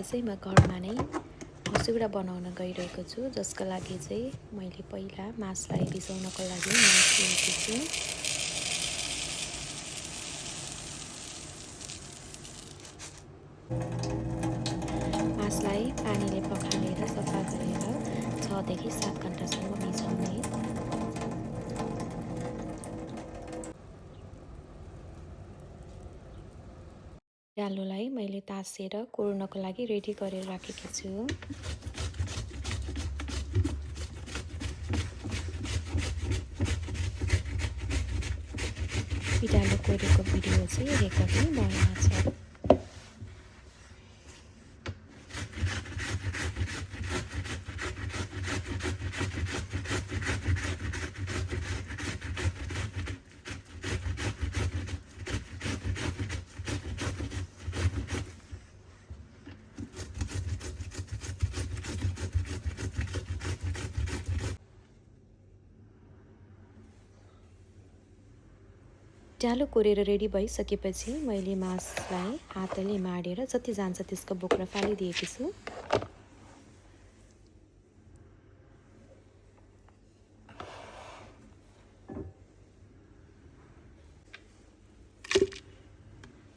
चाहिँ म घरमा नै मसौरा बनाउन गइरहेको छु, जसको लागि चाहिँ मैले पहिला मासलाई भिजाउनको लागि मास लिएको छु। मासलाई पानीले पखालेर सफा गरेर 6 देखि 7 घण्टासम्म भिजाउने। पिडालुलाई मैले तासेर कोर्नको लागि रेडी गरेर राखेकी छु। पिडालु कोरेको भिडियो चाहिँ रेकर्ड नै भएन छ। पिडालु कोरेर रेडी भइसकेपछि मैले मासलाई हातले माडेर जति जान्छ त्यसको बोक्रा फालिदिएकी छु।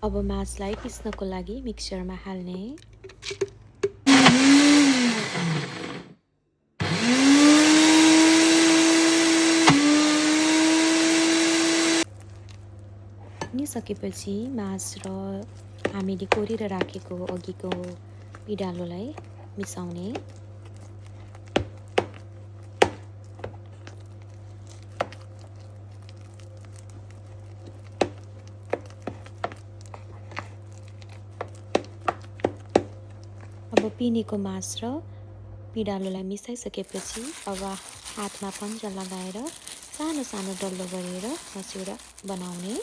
अब मासलाई पिस्नको लागि मिक्सरमा हाल्ने। सकेपछि मास र हामीले कोरेर राखेको अघिको पिडालुलाई मिसाउने। अब पिनेको मास र पिडालुलाई मिसाइसकेपछि अब हातमा पन्जा लगाएर सानो सानो डल्लो गरेर मसौरा बनाउने।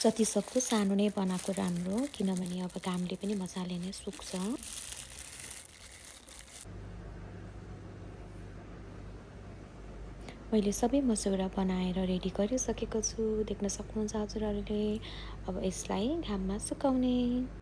जति सक्दो सानो नै बनाएको राम्रो, किनभने अब घामले पनि मजाले नै सुक्छ। मैले सबै मसौरा बनाएर रेडी गरिसकेको छु, देख्न सक्नुहुन्छ हजुरहरूले। अब यसलाई घाममा सुकाउने।